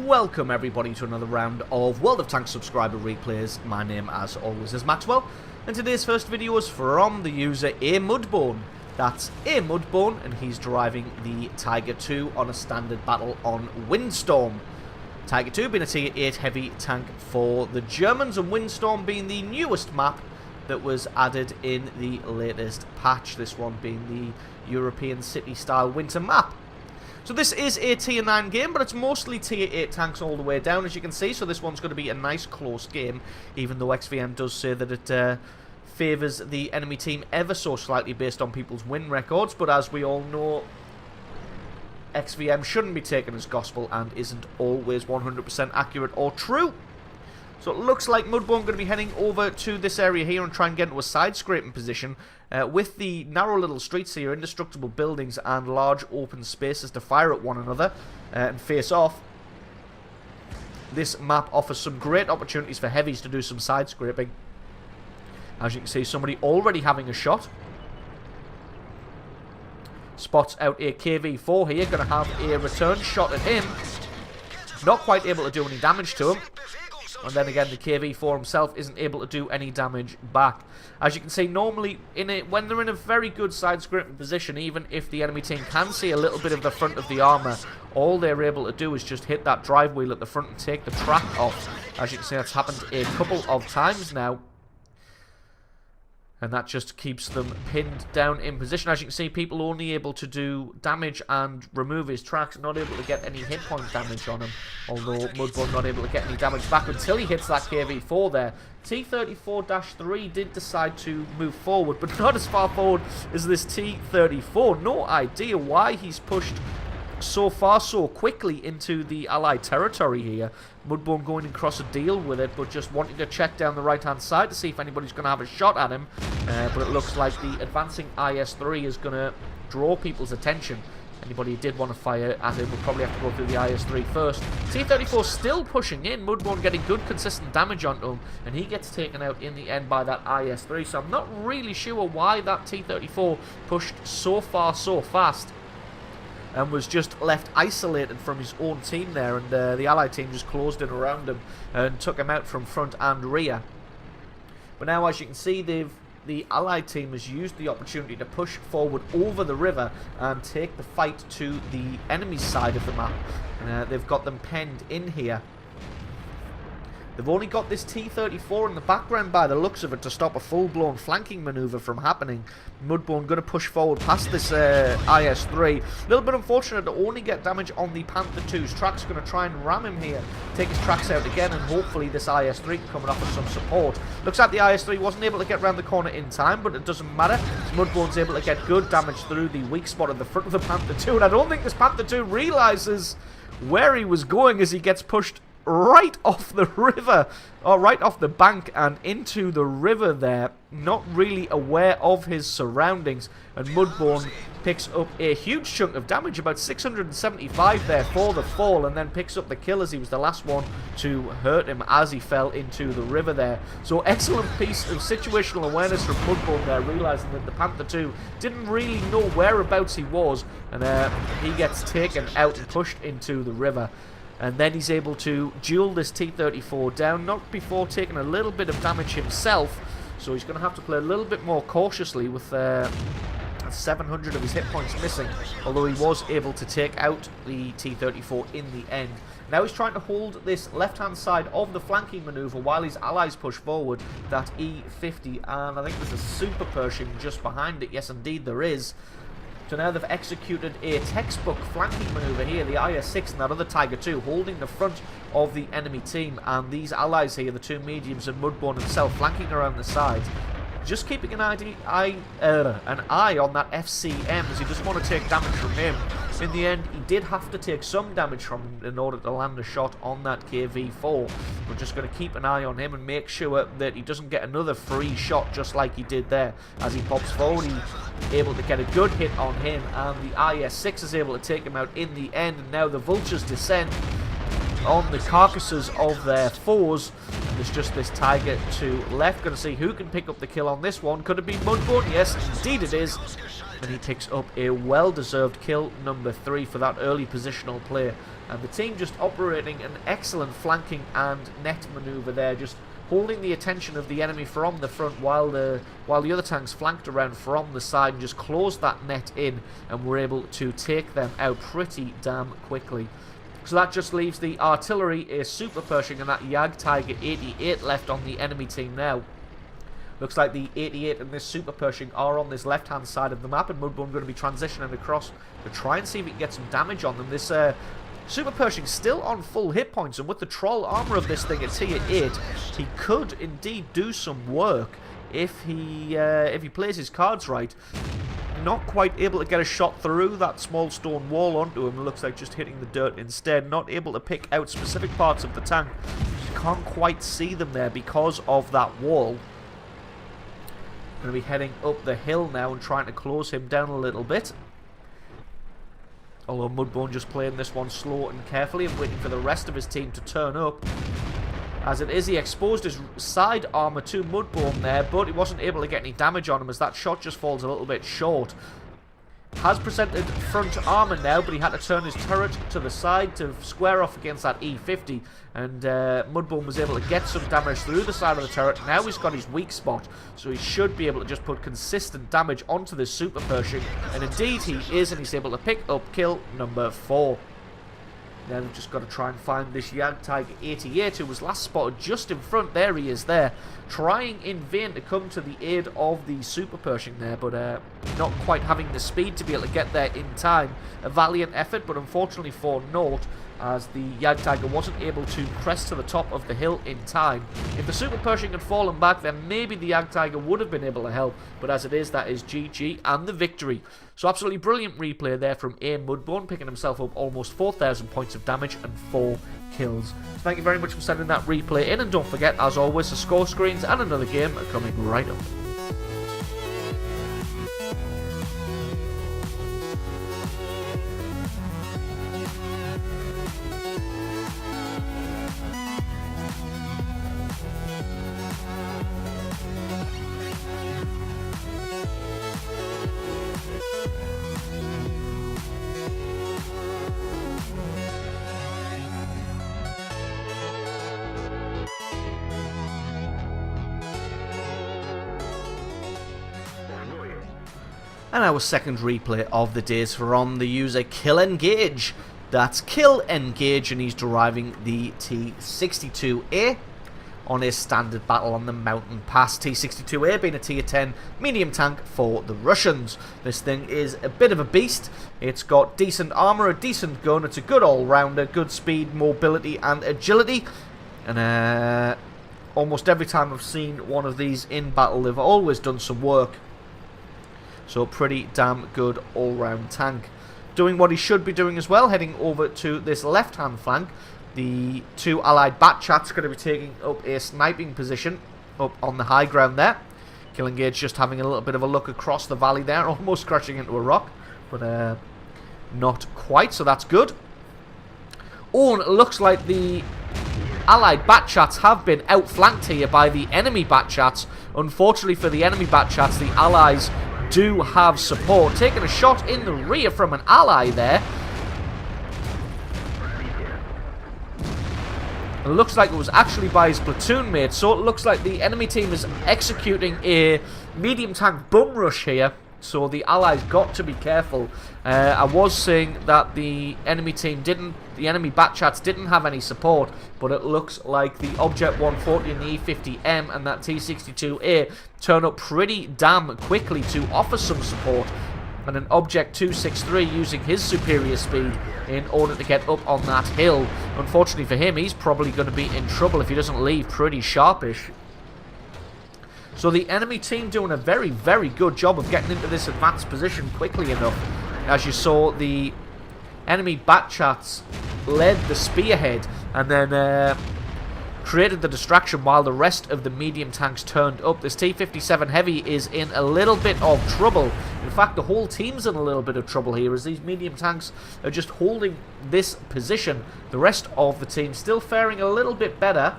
welcome everybody to another round of World of Tanks subscriber replays. My name, as always, is Maxwell, and today's first video is from the user A Mudbone. That's A Mudbone, and he's driving the Tiger 2 on a standard battle on Windstorm. Tiger 2 being a Tier 8 heavy tank for the Germans, and Windstorm being the newest map that was added in the latest patch, this one being the European city-style winter map. So this is a Tier 9 game, but it's mostly Tier 8 tanks all the way down, as you can see, so this one's going to be a nice close game, even though XVM does say that it favours the enemy team ever so slightly based on people's win records, but as we all know, XVM shouldn't be taken as gospel and isn't always 100% accurate or true. So it looks like Mudbone going to be heading over to this area here and try and get into a side-scraping position with the narrow little streets here, indestructible buildings and large open spaces to fire at one another and face off. This map offers some great opportunities for heavies to do some side-scraping. As you can see, somebody already having a shot. Spots out a KV-4 here, going to have a return shot at him. Not quite able to do any damage to him. And then again, the KV-4 himself isn't able to do any damage back. As you can see, normally, when they're in a very good side-scraping position, even if the enemy team can see a little bit of the front of the armour, all they're able to do is just hit that drive wheel at the front and take the track off. As you can see, that's happened a couple of times now. And that just keeps them pinned down in position. As you can see, people only able to do damage and remove his tracks, not able to get any hit point damage on him. Although Mudbone not able to get any damage back until he hits that KV-4 there. T-34-3 did decide to move forward, but not as far forward as this T-34. No idea why he's pushed so far so quickly into the Allied territory here. Mudbone going across a deal with it, but just wanting to check down the right hand side to see if anybody's going to have a shot at him. But it looks like the advancing IS-3 is going to draw people's attention. Anybody who did want to fire at him will probably have to go through the IS-3 first. T-34 still pushing in, Mudbone getting good consistent damage onto him, and he gets taken out in the end by that IS-3. So I'm not really sure why that T-34 pushed so far so fast and was just left isolated from his own team there, and the Allied team just closed in around him and took him out from front and rear. But now, as you can see, the Allied team has used the opportunity to push forward over the river and take the fight to the enemy side of the map. They've got them penned in here. They've only got this T-34 in the background by the looks of it to stop a full-blown flanking manoeuvre from happening. Mudbone going to push forward past this IS-3. A little bit unfortunate to only get damage on the Panther 2's tracks. Going to try and ram him here. Take his tracks out again, and hopefully this IS-3 can come and offer some support. Looks like the IS-3 wasn't able to get around the corner in time, but it doesn't matter. Mudbone's able to get good damage through the weak spot at the front of the Panther 2, and I don't think this Panther 2 realises where he was going as he gets pushed right off the river, or right off the bank and into the river there, not really aware of his surroundings, and Mudbone picks up a huge chunk of damage, about 675 there for the fall, and then picks up the kill as he was the last one to hurt him as he fell into the river there. So excellent piece of situational awareness from Mudbone there, realising that the Panther 2 didn't really know whereabouts he was, and he gets taken out and pushed into the river. And then he's able to duel this T-34 down, not before taking a little bit of damage himself. So he's going to have to play a little bit more cautiously with 700 of his hit points missing. Although he was able to take out the T-34 in the end. Now he's trying to hold this left-hand side of the flanking manoeuvre while his allies push forward. That E-50, and I think there's a Super Pershing just behind it. Yes, indeed there is. So now they've executed a textbook flanking manoeuvre here, the IS-6 and that other Tiger 2 holding the front of the enemy team, and these allies here, the two mediums and Mudbone himself, flanking around the sides. Just keeping an eye on that FCM as he doesn't want to take damage from him. In the end, he did have to take some damage from him in order to land a shot on that KV-4. We're just going to keep an eye on him and make sure that he doesn't get another free shot just like he did there. As he pops forward, he's able to get a good hit on him, and the IS-6 is able to take him out in the end. And now the Vultures descend on the carcasses of their foes. And there's just this Tiger to left. Going to see who can pick up the kill on this one. Could it be Mudbone? Yes, indeed it is. And he picks up a well-deserved kill, number 3, for that early positional play. And the team just operating an excellent flanking and net maneuver there, just holding the attention of the enemy from the front while the other tanks flanked around from the side and just closed that net in, and were able to take them out pretty damn quickly. So that just leaves the artillery, a Super Pershing, and that Jagdtiger 88 left on the enemy team now. Looks like the 88 and this Super Pershing are on this left-hand side of the map, and Mudbone going to be transitioning across to try and see if he can get some damage on them. This Super Pershing still on full hit points, and with the troll armor of this thing at tier 8, he could indeed do some work if he plays his cards right. Not quite able to get a shot through that small stone wall onto him. It looks like just hitting the dirt instead. Not able to pick out specific parts of the tank. You can't quite see them there because of that wall. Going to be heading up the hill now and trying to close him down a little bit. Although Mudbone just playing this one slow and carefully and waiting for the rest of his team to turn up. As it is, he exposed his side armor to Mudbone there, but he wasn't able to get any damage on him as that shot just falls a little bit short. Has presented front armor now, but he had to turn his turret to the side to square off against that E50, and Mudbone was able to get some damage through the side of the turret. Now he's got his weak spot, so he should be able to just put consistent damage onto this Super Pershing, and indeed he is, and he's able to pick up kill number 4. Now they've just got to try and find this Jagdtiger 88, who was last spotted just in front. There he is there, trying in vain to come to the aid of the Super Pershing there, but not quite having the speed to be able to get there in time. A valiant effort, but unfortunately for naught, as the Jagdtiger wasn't able to crest to the top of the hill in time. If the Super Pershing had fallen back, then maybe the Jagdtiger would have been able to help, but as it is, that is GG and the victory. So absolutely brilliant replay there from A. Mudbone, picking himself up almost 4,000 points of damage and 4 kills. So thank you very much for sending that replay in, and don't forget, as always, the score screens and another game are coming right up. And our second replay of the day is from the user Kill Engage. That's Kill Engage, and he's driving the T-62A on his standard battle on the mountain pass. T-62A being a tier 10 medium tank for the Russians. This thing is a bit of a beast. It's got decent armor, a decent gun, it's a good all-rounder, good speed, mobility and agility. And almost every time I've seen one of these in battle, they've always done some work. So pretty damn good all-round tank. Doing what he should be doing as well, heading over to this left-hand flank. The two allied Batchats going to be taking up a sniping position up on the high ground there. Kill Engage just having a little bit of a look across the valley there, almost crashing into a rock, but not quite, so that's good. Oh, and it looks like the allied Batchats have been outflanked here by the enemy Batchats. Unfortunately for the enemy Batchats, the allies do have support. Taking a shot in the rear from an ally there. It looks like it was actually by his platoon mate, so it looks like the enemy team is executing a medium tank bum rush here, so the allies got to be careful. I was saying that the enemy Batchats didn't have any support, but it looks like the Object 140 and the E50M and that T-62A turn up pretty damn quickly to offer some support, and an Object 263 using his superior speed in order to get up on that hill. Unfortunately for him, he's probably going to be in trouble if he doesn't leave pretty sharpish. So the enemy team doing a very, very good job of getting into this advanced position quickly enough. As you saw, the enemy Batchats led the spearhead and then created the distraction while the rest of the medium tanks turned up. This T-57 Heavy is in a little bit of trouble. In fact, the whole team's in a little bit of trouble here as these medium tanks are just holding this position. The rest of the team still faring a little bit better,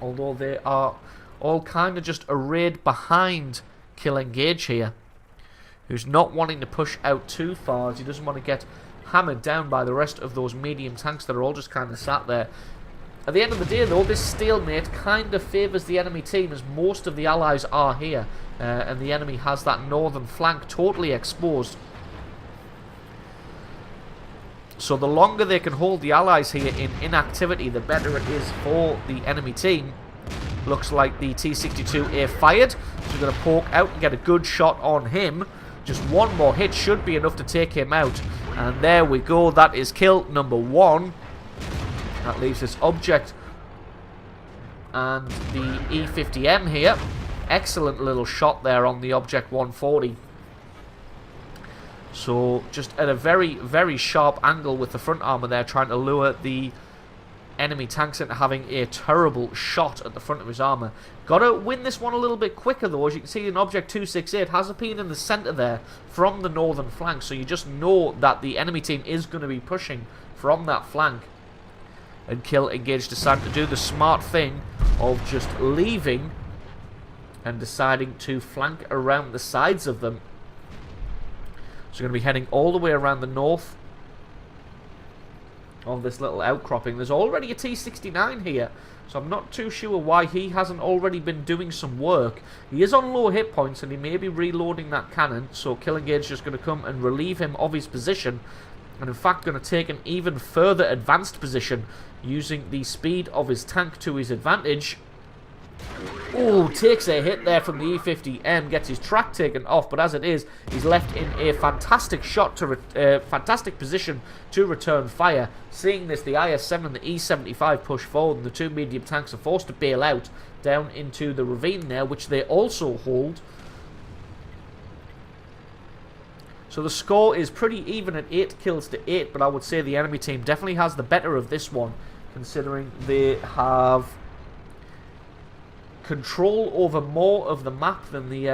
although they are all kind of just arrayed behind Kill Engage here, who's not wanting to push out too far as he doesn't want to get hammered down by the rest of those medium tanks that are all just kind of sat there. At the end of the day, though, this stalemate kind of favours the enemy team as most of the allies are here, and the enemy has that northern flank totally exposed. So the longer they can hold the allies here in inactivity, the better it is for the enemy team. Looks like the T-62A fired, so we're going to poke out and get a good shot on him. Just one more hit should be enough to take him out. And there we go, that is kill number 1. That leaves this object and the E-50M here. Excellent little shot there on the object 140. So just at a very, very sharp angle with the front armor there, trying to lure the enemy tanks into having a terrible shot at the front of his armor. Gotta win this one a little bit quicker though. As you can see, an object 268 has appeared in the center there from the northern flank, so you just know that the enemy team is going to be pushing from that flank. And Kill Engage decided to do the smart thing of just leaving and deciding to flank around the sides of them. So we're going to be heading all the way around the north of this little outcropping. There's already a T-69 here, so I'm not too sure why he hasn't already been doing some work. He is on low hit points and he may be reloading that cannon, so Kill Engage is just going to come and relieve him of his position, and in fact going to take an even further advanced position using the speed of his tank to his advantage. Oh, takes a hit there from the E-50M, gets his track taken off, but as it is, he's left in a fantastic shot to fantastic position to return fire. Seeing this, the IS-7 and the E-75 push forward, and the two medium tanks are forced to bail out down into the ravine there, which they also hold. So the score is pretty even at 8 kills to 8, but I would say the enemy team definitely has the better of this one, considering they have control over more of the map than the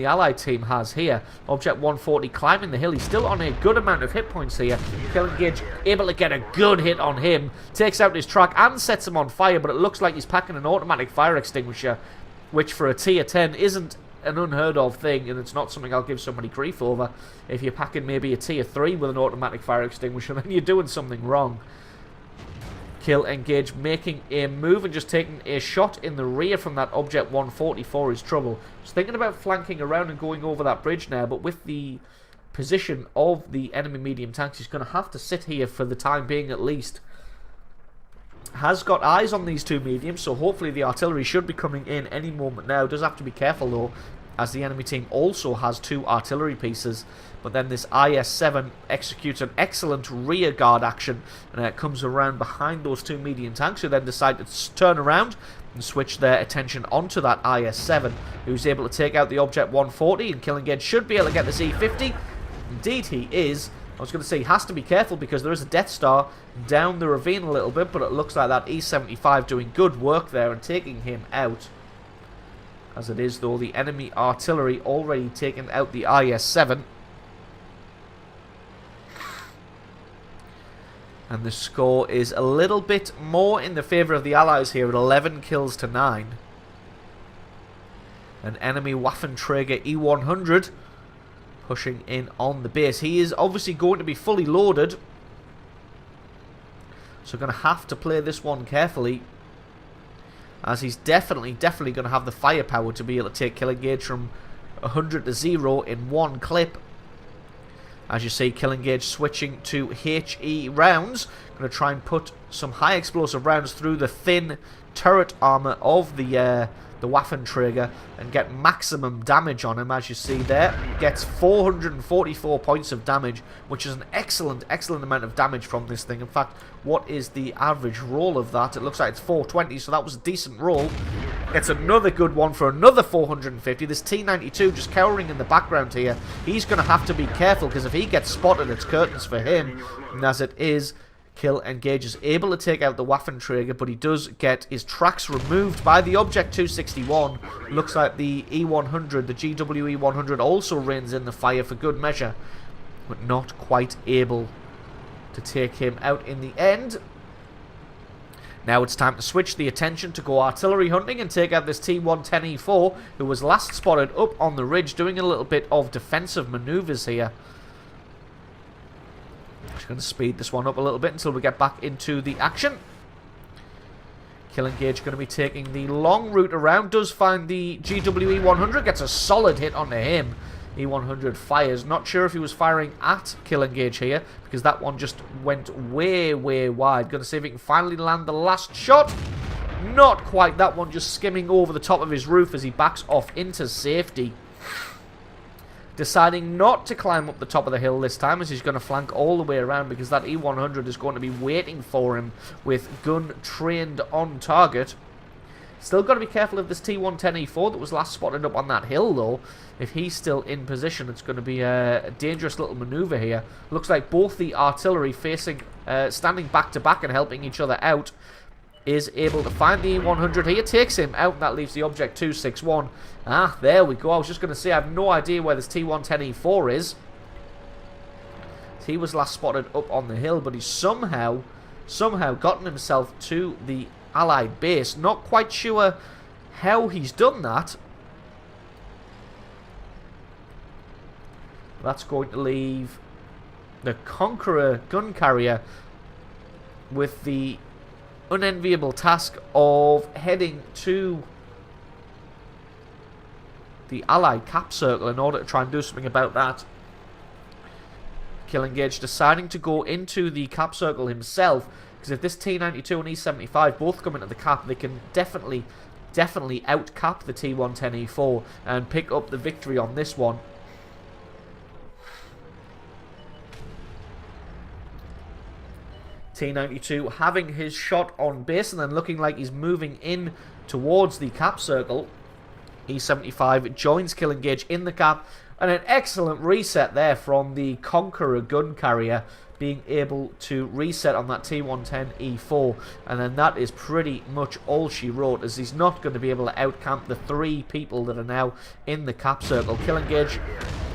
allied team has here. Object 140 climbing the hill. He's still on a good amount of hit points here. Kill Engage able to get a good hit on him. Takes out his track and sets him on fire, but it looks like he's packing an automatic fire extinguisher, which for a tier 10 isn't an unheard of thing, and it's not something I'll give somebody grief over. If you're packing maybe a tier 3 with an automatic fire extinguisher, then you're doing something wrong. Kill Engage making a move and just taking a shot in the rear from that Object 140 for his trouble. Just thinking about flanking around and going over that bridge now, but with the position of the enemy medium tanks, he's going to have to sit here for the time being at least. Has got eyes on these two mediums, so hopefully the artillery should be coming in any moment now. Does have to be careful though, as the enemy team also has 2 artillery pieces. But then this IS-7 executes an excellent rear guard action, and it comes around behind those 2 medium tanks, who then decide to turn around and switch their attention onto that IS-7, who's able to take out the Object 140, and Kill Engage should be able to get this E-50. Indeed he is. I was going to say he has to be careful because there is a Death Star down the ravine a little bit, but it looks like that E-75 doing good work there and taking him out. As it is though, the enemy artillery already taken out the IS-7. And the score is a little bit more in the favour of the Allies here at 11 kills to 9. An enemy Waffenträger E-100 pushing in on the base. He is obviously going to be fully loaded, so going to have to play this one carefully, as he's definitely going to have the firepower to be able to take Kill Engage from 100 to 0 in one clip. As you see, Kill Engage switching to HE rounds. Going to try and put some high explosive rounds through the thin turret armor of the Waffenträger and get maximum damage on him. As you see there, gets 444 points of damage, which is an excellent amount of damage from this thing. In fact, what is the average roll of that? It looks like it's 420, so that was a decent roll. Gets another good one for another 450. This T-92 just cowering in the background here. He's going to have to be careful, because if he gets spotted, it's curtains for him. And as it is, Kill Engage is able to take out the Waffenträger, but he does get his tracks removed by the Object 261. Looks like the E100, the GWE 100, also reins in the fire for good measure, but not quite able to take him out in the end. Now it's time to switch the attention to go artillery hunting and take out this T-110E4, who was last spotted up on the ridge doing a little bit of defensive maneuvers here. Just going to speed this one up a little bit until we get back into the action. Kill Engage going to be taking the long route around. Does find the GWE 100. Gets a solid hit onto him. E100 fires. Not sure if he was firing at Kill Engage here, because that one just went way, way wide. Going to see if he can finally land the last shot. Not quite. That one just skimming over the top of his roof as he backs off into safety. Deciding not to climb up the top of the hill this time, as he's going to flank all the way around, because that E100 is going to be waiting for him with gun trained on target. Still got to be careful of this T-110E4 that was last spotted up on that hill, though. If he's still in position, it's going to be a dangerous little maneuver here. Looks like both the artillery standing back to back and helping each other out, is able to find the E100 here, takes him out, and that leaves the Object 261. Ah, there we go. I was just going to say, I have no idea where this T-110E4 is. He was last spotted up on the hill, but he's somehow gotten himself to the Allied base. Not quite sure how he's done that. That's going to leave the Conqueror gun carrier with the unenviable task of heading to the Allied cap circle in order to try and do something about that. Kill Engage deciding to go into the cap circle himself, because if this T-92 and E-75 both come into the cap, they can definitely out-cap the T-110E4 and pick up the victory on this one. T-92 having his shot on base and then looking like he's moving in towards the cap circle. E-75 joins Kill Engage in the cap, and an excellent reset there from the Conqueror gun carrier, being able to reset on that T-110E4, and then that is pretty much all she wrote, as he's not going to be able to outcamp the three people that are now in the cap circle. Kill Engage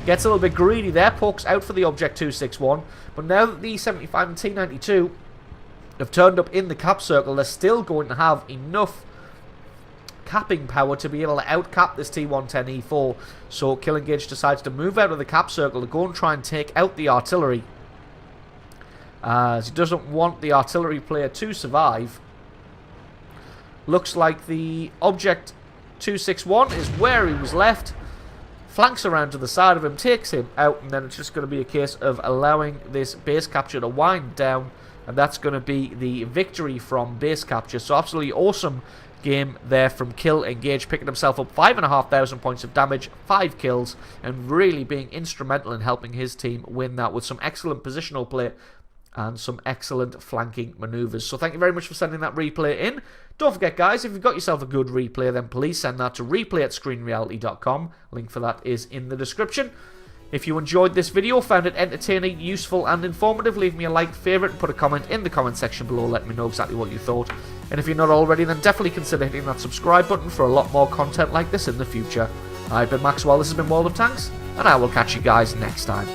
gets a little bit greedy there, pokes out for the Object 261, but now that the E-75 and T-92 have turned up in the cap circle, they're still going to have enough capping power to be able to outcap this T-110E4. So Kill Engage decides to move out of the cap circle to go and try and take out the artillery, as he doesn't want the artillery player to survive. Looks like the Object 261 is where he was left. Flanks around to the side of him, takes him out, and then it's just going to be a case of allowing this base capture to wind down, and that's going to be the victory from base capture. So absolutely awesome game there from Kill Engage, picking himself up 5,500 points of damage, 5 kills, and really being instrumental in helping his team win that with some excellent positional play and some excellent flanking maneuvers. So thank you very much for sending that replay in. Don't forget, guys, if you've got yourself a good replay, then please send that to replay@screenreality.com. Link for that is in the description. If you enjoyed this video, found it entertaining, useful and informative, leave me a like, favourite and put a comment in the comment section below. Let me know exactly what you thought. And if you're not already, then definitely consider hitting that subscribe button for a lot more content like this in the future. I've been Maxwell, this has been World of Tanks, and I will catch you guys next time.